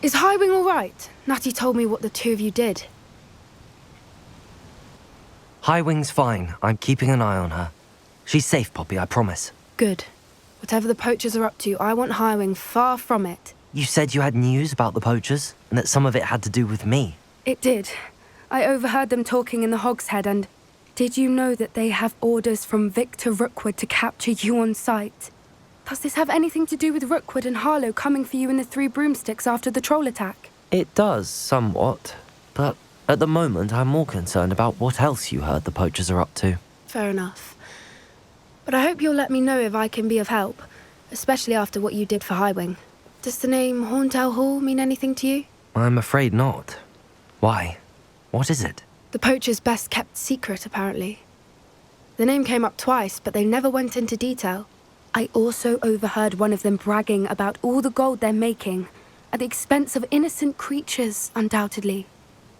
Is Highwing all right? Natty told me what the two of you did. Highwing's fine. I'm keeping an eye on her. She's safe, Poppy, I promise. Good. Whatever the poachers are up to, I want Highwing far from it. You said you had news about the poachers, and that some of it had to do with me. It did. I overheard them talking in the Hogshead, and did you know that they have orders from Victor Rookwood to capture you on sight? Does this have anything to do with Rookwood and Harlow coming for you in the Three Broomsticks after the troll attack? It does, somewhat. But at the moment, I'm more concerned about what else you heard the poachers are up to. Fair enough. But I hope you'll let me know if I can be of help, especially after what you did for Highwing. Does the name Horntail Hall mean anything to you? I'm afraid not. Why? What is it? The poachers' best-kept secret, apparently. The name came up twice, but they never went into detail. I also overheard one of them bragging about all the gold they're making, at the expense of innocent creatures, undoubtedly.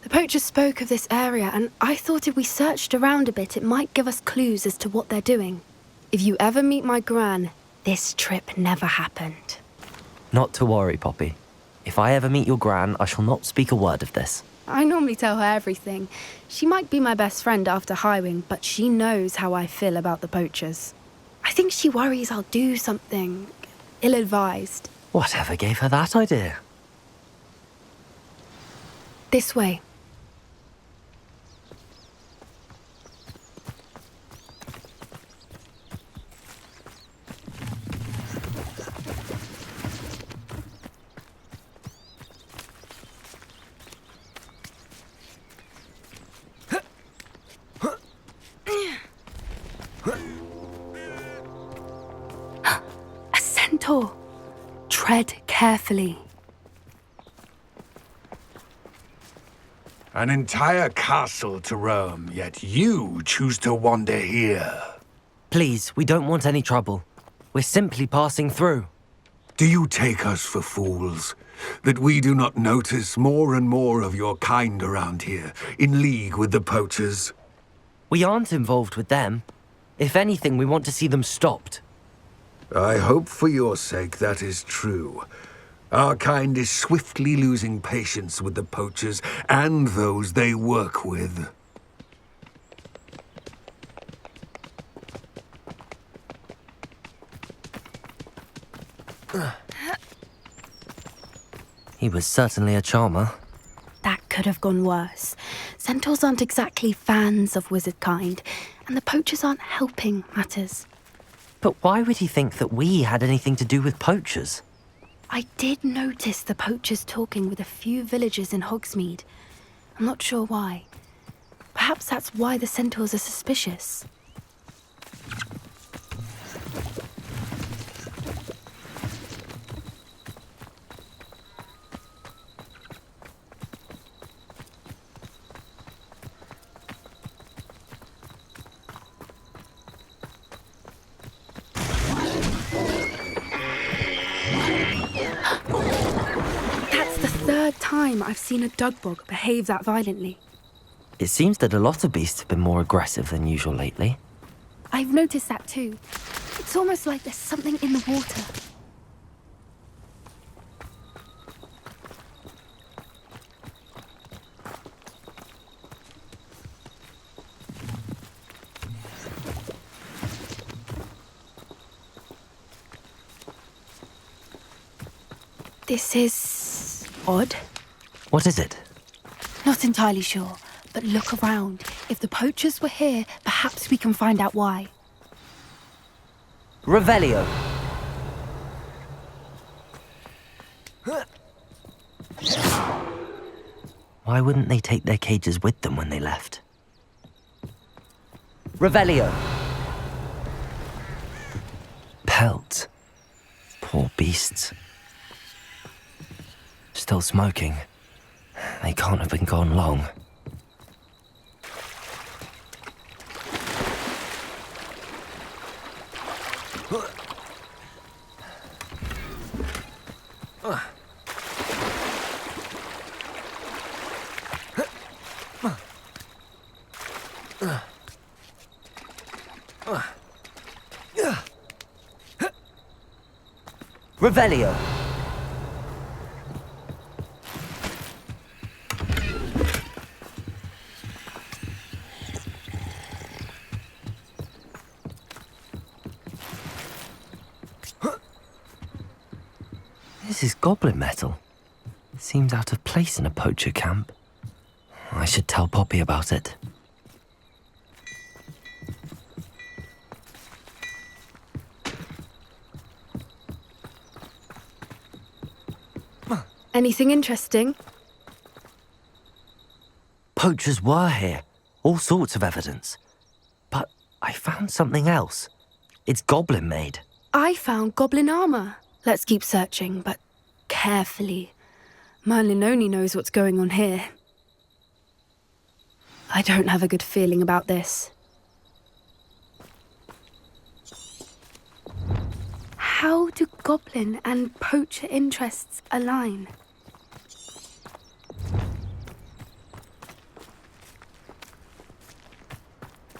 The poachers spoke of this area, and I thought if we searched around a bit, it might give us clues as to what they're doing. If you ever meet my gran, this trip never happened. Not to worry, Poppy. If I ever meet your gran, I shall not speak a word of this. I normally tell her everything. She might be my best friend after Highwing, but she knows how I feel about the poachers. I think she worries I'll do something ill-advised. Whatever gave her that idea? This way. A centaur. Tread carefully. An entire castle to roam, yet you choose to wander here. Please, we don't want any trouble. We're simply passing through. Do you take us for fools? That we do not notice more and more of your kind around here, in league with the poachers? We aren't involved with them. If anything, we want to see them stopped. I hope for your sake that is true. Our kind is swiftly losing patience with the poachers and those they work with. He was certainly a charmer. That could have gone worse. Centaurs aren't exactly fans of wizard kind, and the poachers aren't helping matters. But why would he think that we had anything to do with poachers? I did notice the poachers talking with a few villagers in Hogsmeade. I'm not sure why. Perhaps that's why the centaurs are suspicious. Third time I've seen a dugbog behave that violently. It seems that a lot of beasts have been more aggressive than usual lately. I've noticed that too. It's almost like there's something in the water. This is odd. What is it? Not entirely sure, but look around. If the poachers were here, perhaps we can find out why. Revelio. Why wouldn't they take their cages with them when they left? Revelio. Pelt. Poor beasts. Still smoking. They can't have been gone long. Revelio. This is goblin metal. Seems out of place in a poacher camp. I should tell Poppy about it. Anything interesting? Poachers were here. All sorts of evidence. But I found something else. It's goblin made. I found goblin armor. Let's keep searching, but carefully. Merlin only knows what's going on here. I don't have a good feeling about this. How do goblin and poacher interests align?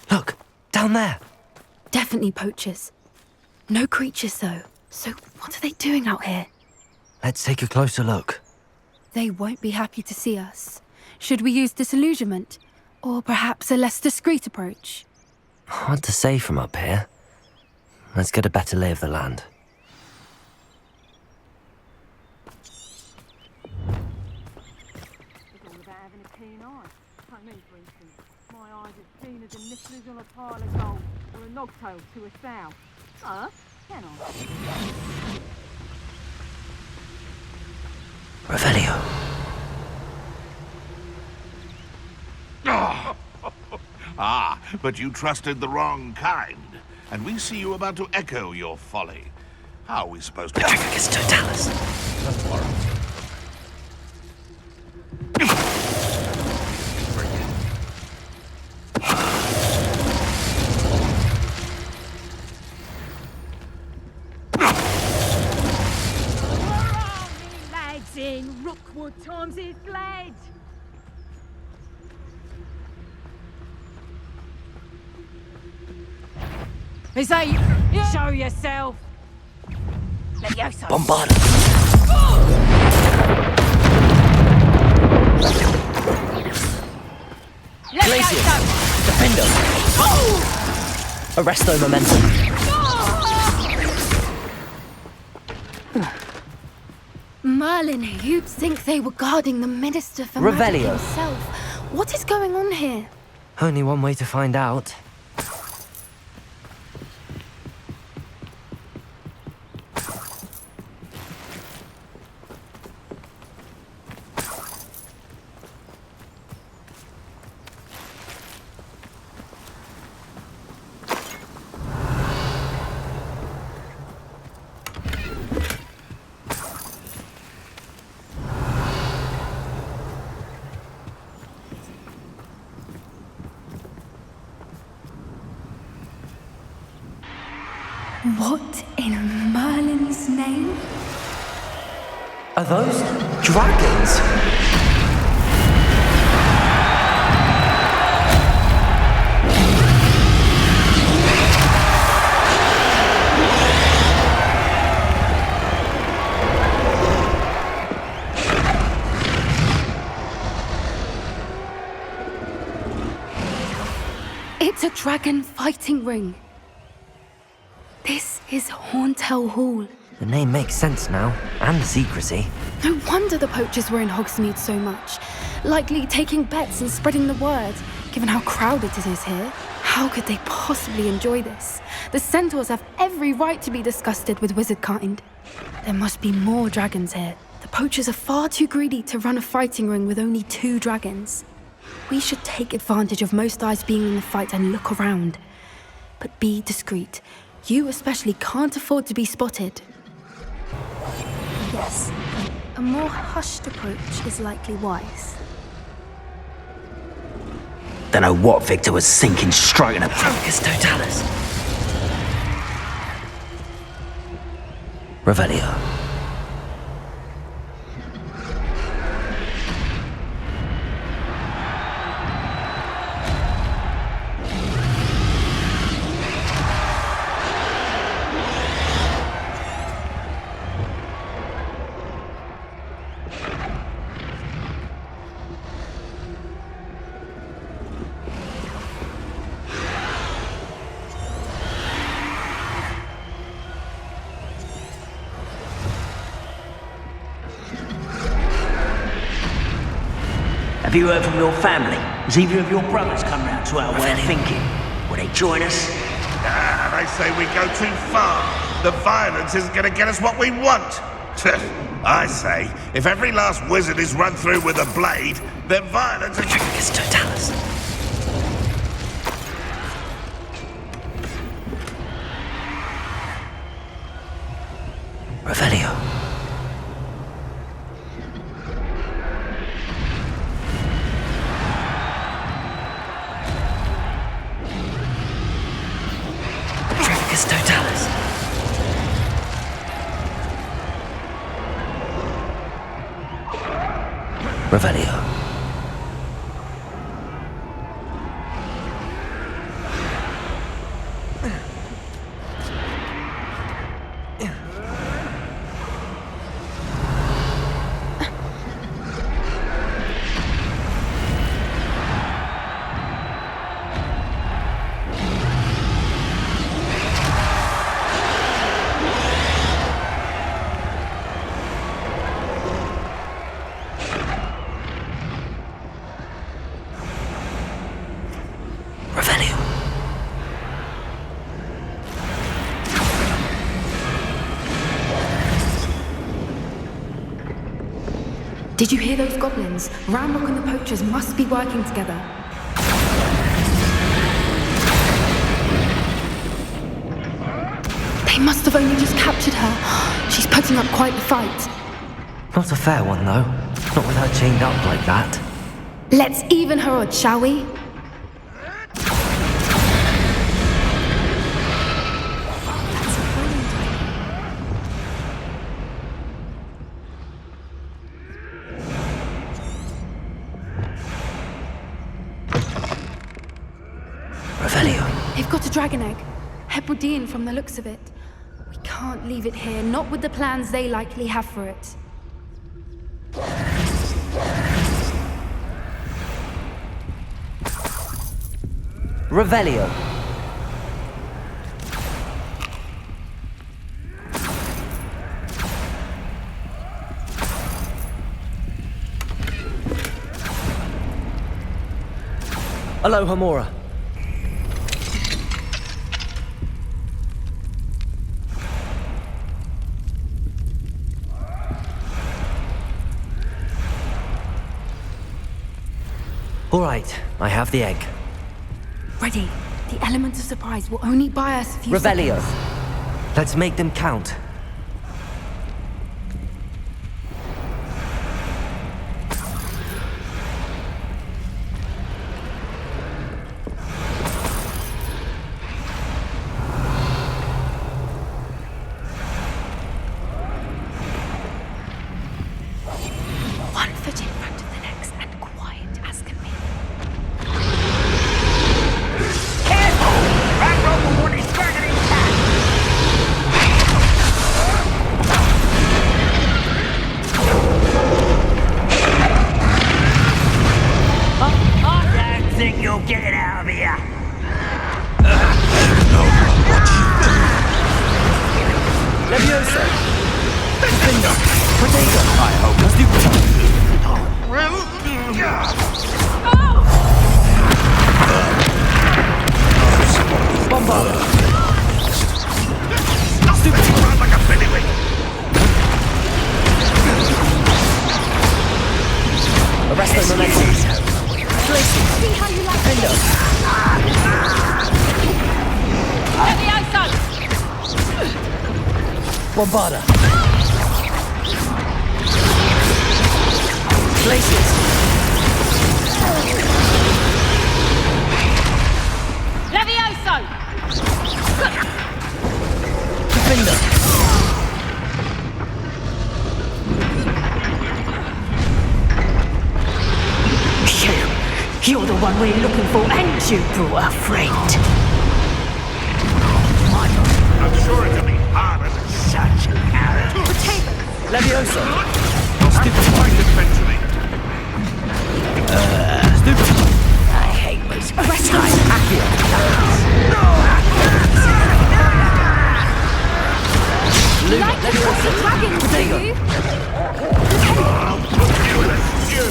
Look, down there. Definitely poachers. No creatures, though. So what are they doing out here? Let's take a closer look. They won't be happy to see us. Should we use disillusionment? Or perhaps a less discreet approach? Hard to say from up here. Let's get a better lay of the land. It's all about having a keen eye. Take me, for instance. My eyes are keen as a nipplers on a pile of gold, or a nogtail to a sow. Can I? Revelio. Ah, but you trusted the wrong kind. And we see you about to echo your folly. How are we supposed to... Petrificus totalis. Lads in Rookwood times is glad. Is that you? Show yourself. Levioso. Bombard. Glacius. Defendo. Arresto momentum. Merlin, you'd think they were guarding the Minister for Magic Revelio. himself. What is going on here? Only one way to find out. What in Merlin's name? Are those dragons? It's a dragon fighting ring. This is Horntail Hall. The name makes sense now, and the secrecy. No wonder the poachers were in Hogsmeade so much. Likely taking bets and spreading the word, given how crowded it is here. How could they possibly enjoy this? The centaurs have every right to be disgusted with wizard kind. There must be more dragons here. The poachers are far too greedy to run a fighting ring with only 2 dragons. We should take advantage of most eyes being in the fight and look around. But be discreet. You especially can't afford to be spotted. Yes, a more hushed approach is likely wise. Don't know what Victor was sinking straight in a... Petrificus totalis. Revelio. Have you heard from your family? Has either of your brothers come round to our way of thinking? Will they join us? I say we go too far. The violence isn't going to get us what we want. I say, if every last wizard is run through with a blade, then violence is... It's Totalis. Revelio. It's Totalis. Revelio. Did you hear those goblins? Ramrock and the poachers must be working together. They must have only just captured her. She's putting up quite the fight. Not a fair one, though. Not with her chained up like that. Let's even her odds, shall we? They've got a dragon egg. Hebridean from the looks of it. We can't leave it here, not with the plans they likely have for it. Revelio. Hello, Hamora. All right, I have the egg. Ready. The element of surprise will only buy us a few Revelio. seconds. Let's make them count. One foot in front of the next and quiet as can be. Think you'll get it out of here. Leviosa! Defender! Protego! I hope that's the Bombarda! Stupid! Run like a pennyweight! Arresto momentum! See how you like Defender! Bombarda! Places! Levioso! Defender! You're the one we're looking for, and you brought a friend. I'm sure it'll be harder than Such an arrow. Leviosa! stupid fight eventually. Stupid! I hate this. You like the fucking dragons, do you? I'll put you in a stew.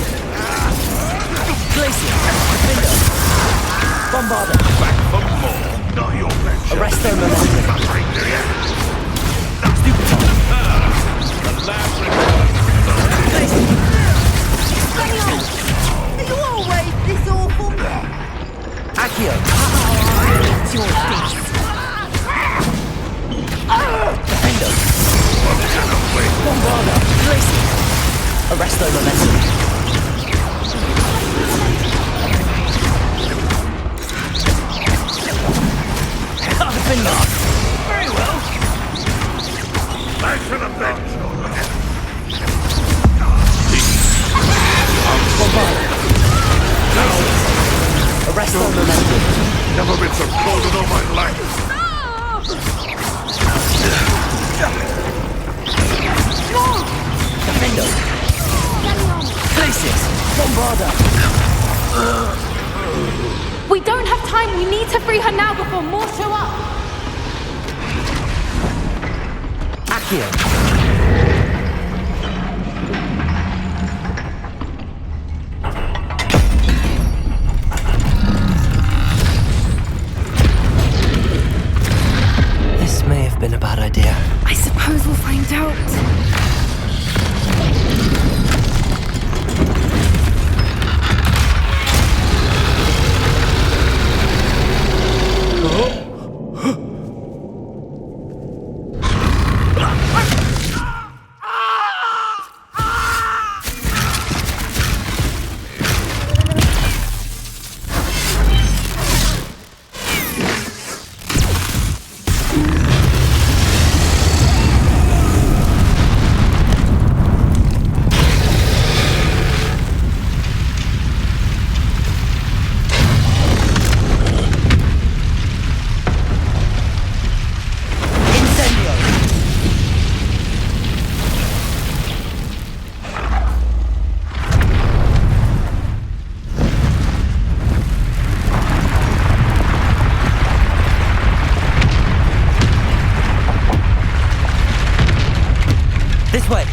Arresto momentum. Very well. I should have been. Arresto momentum. Never been so cold in all my life. Defendo. Places. Bombarda. We don't have time. We need to free her now before more show up. Accio! This may have been a bad idea. I suppose we'll find out. This way!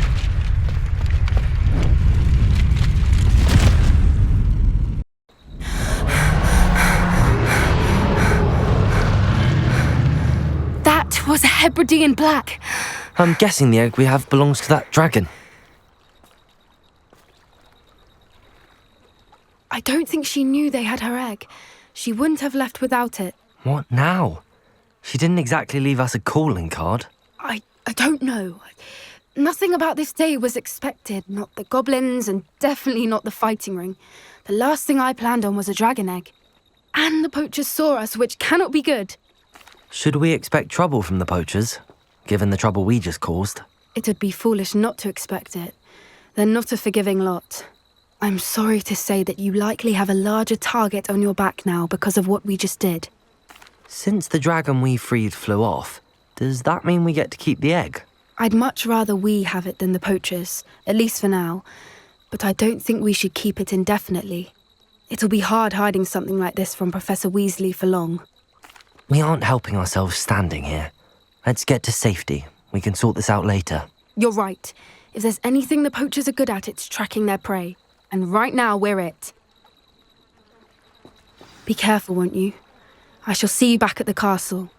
That was a Hebridean black. I'm guessing the egg we have belongs to that dragon. I don't think she knew they had her egg. She wouldn't have left without it. What now? She didn't exactly leave us a calling card. I don't know. Nothing about this day was expected. Not the goblins, and definitely not the fighting ring. The last thing I planned on was a dragon egg. And the poachers saw us, which cannot be good. Should we expect trouble from the poachers, given the trouble we just caused? It would be foolish not to expect it. They're not a forgiving lot. I'm sorry to say that you likely have a larger target on your back now because of what we just did. Since the dragon we freed flew off, does that mean we get to keep the egg? I'd much rather we have it than the poachers, at least for now. But I don't think we should keep it indefinitely. It'll be hard hiding something like this from Professor Weasley for long. We aren't helping ourselves standing here. Let's get to safety. We can sort this out later. You're right. If there's anything the poachers are good at, it's tracking their prey. And right now, we're it. Be careful, won't you? I shall see you back at the castle.